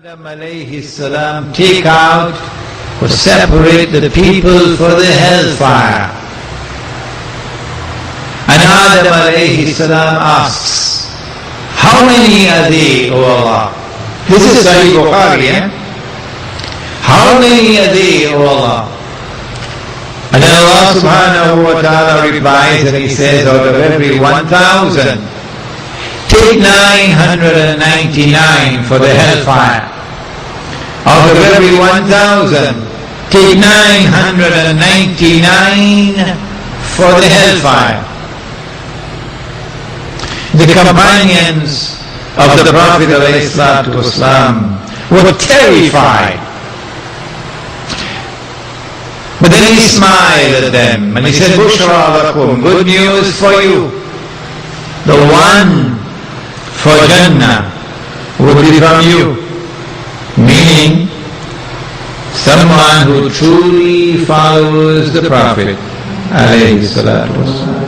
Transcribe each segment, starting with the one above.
Adam alayhi salam take out or separate the people for the hellfire. And Adam alayhi salam asks, how many are they, O Allah? This is Sahih Bukhari, eh? How many are they, O Allah? And then Allah subhanahu wa ta'ala replies and He says, out of every 1,000, take 999 for the hellfire. Out of every 1,000, take 999 for the hellfire. The companions of the Prophet ﷺ were terrified. But then He smiled at them and He said, Bushra lakum, good news for you. The one for Jannah will be from you. Meaning, someone who truly follows the Prophet alayhi salatu wasalam.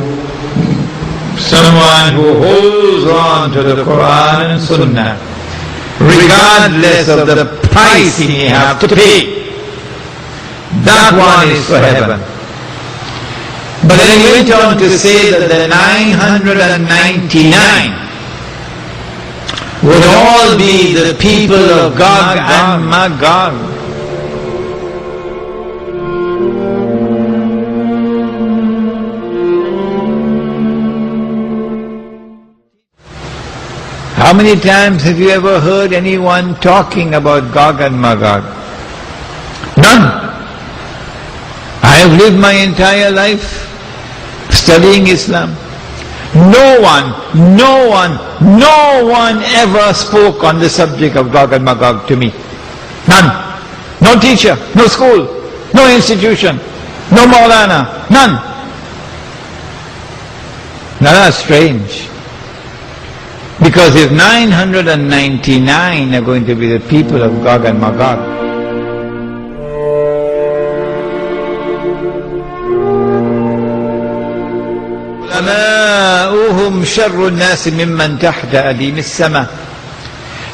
Someone who holds on to the Quran and Sunnah, regardless of the price he may have to pay. That one is for heaven. But then He went on to say that the 999 would all be the people of Gog and Magog. How many times have you ever heard anyone talking about Gog and Magog? None. I have lived my entire life studying Islam. No one ever spoke on the subject of Gog and Magog to me. None. No teacher, no school, no institution, no Maulana, none. Now that's strange. Because if 999 are going to be the people of Gog and Magog,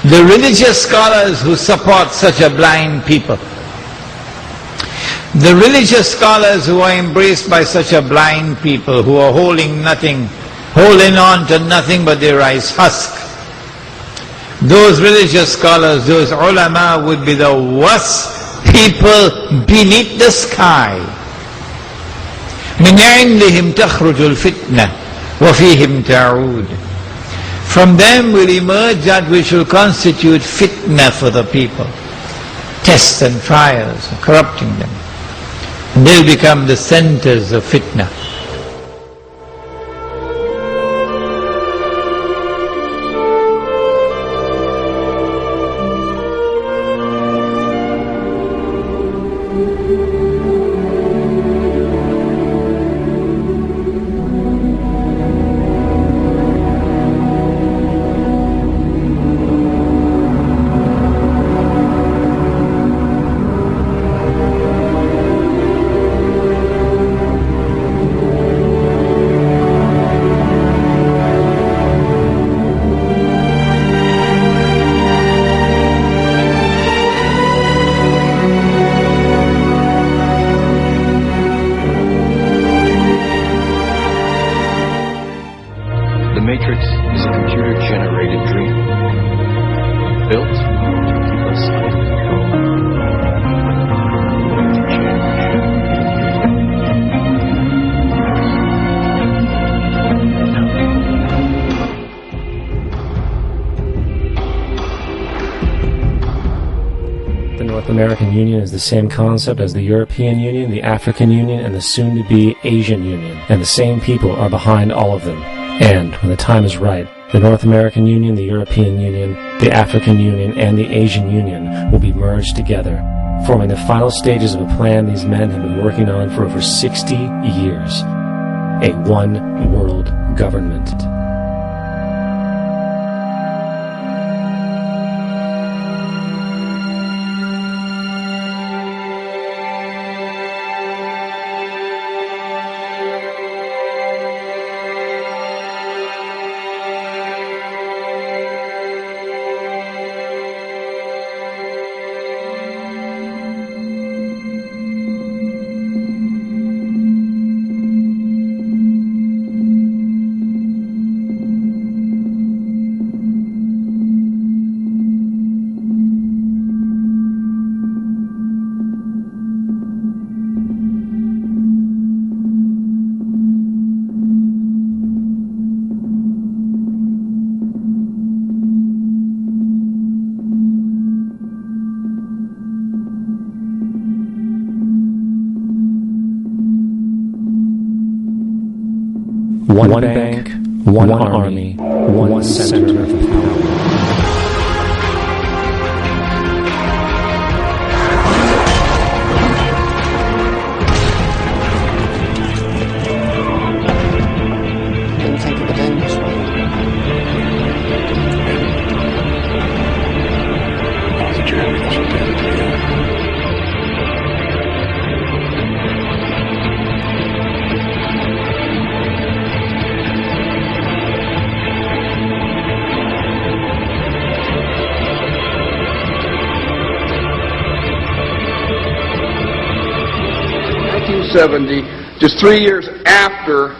the religious scholars who support such a blind people, the religious scholars who are embraced by such a blind people, who are holding on to nothing but their rice husk, those religious scholars, those ulama would be the worst people beneath the sky. من عندهم تخرج الفتنة وفيهم تعود. From them will emerge that which will constitute fitna for the people, tests and trials, corrupting them. And they'll become the centers of fitna. The Matrix is a computer-generated dream, built to keep us under control. To change. The North American Union is the same concept as the European Union, the African Union, and the soon-to-be Asian Union, and the same people are behind all of them. And, when the time is right, the North American Union, the European Union, the African Union, and the Asian Union will be merged together, forming the final stages of a plan these men have been working on for over 60 years. A one-world government. One bank, one army, one center of power. Didn't think of it in this way. Now that you're having this identity together. Just 3 years after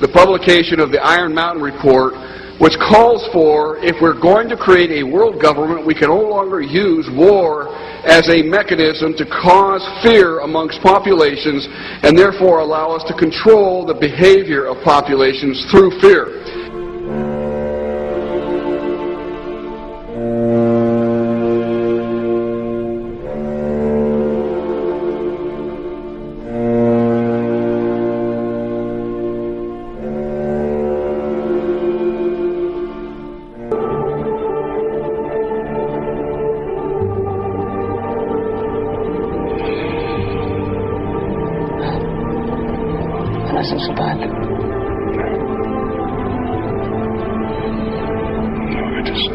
the publication of the Iron Mountain Report, which calls for, if we're going to create a world government, we can no longer use war as a mechanism to cause fear amongst populations and therefore allow us to control the behavior of populations through fear. And I said, so bad. No, I just...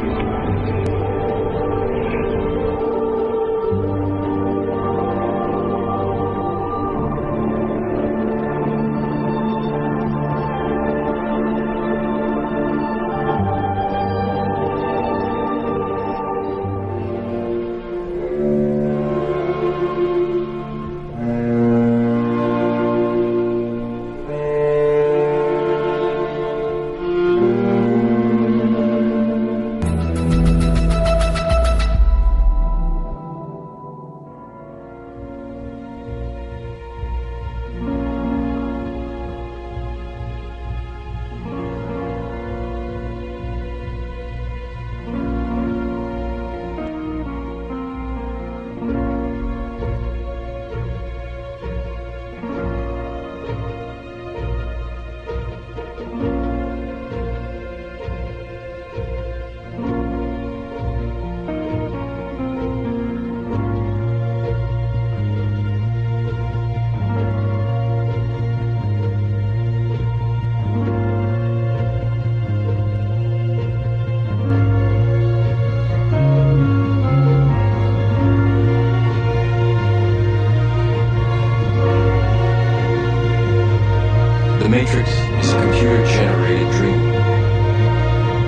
The Matrix is a computer-generated dream,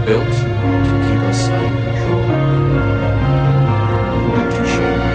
built to keep us under control. To change.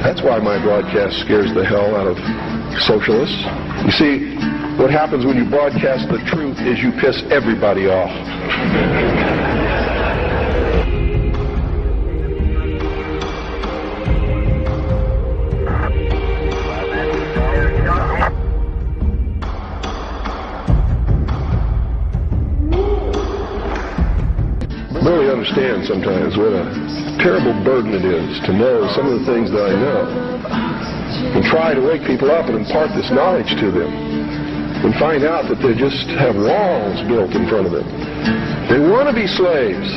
That's why my broadcast scares the hell out of socialists. You see, what happens when you broadcast the truth is you piss everybody off. I really understand sometimes what a terrible burden it is to know some of the things that I know and try to wake people up and impart this knowledge to them and find out that they just have walls built in front of them. They want to be slaves.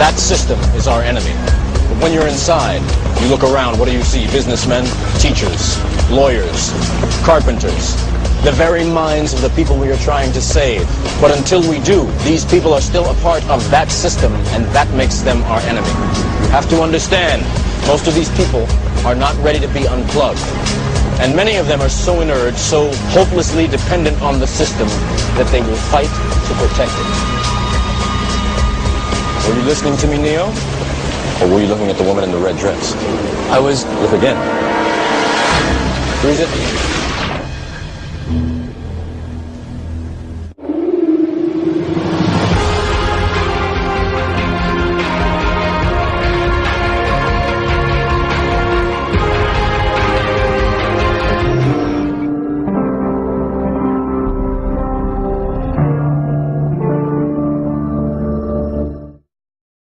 That system is our enemy. But when you're inside, you look around, what do you see? Businessmen, teachers, lawyers, carpenters, the very minds of the people we are trying to save. But until we do, these people are still a part of that system, and that makes them our enemy. You have to understand, most of these people are not ready to be unplugged. And many of them are so inert, so hopelessly dependent on the system, that they will fight to protect it. Were you listening to me, Neo? Or were you looking at the woman in the red dress? I was. Look again. Freeze it.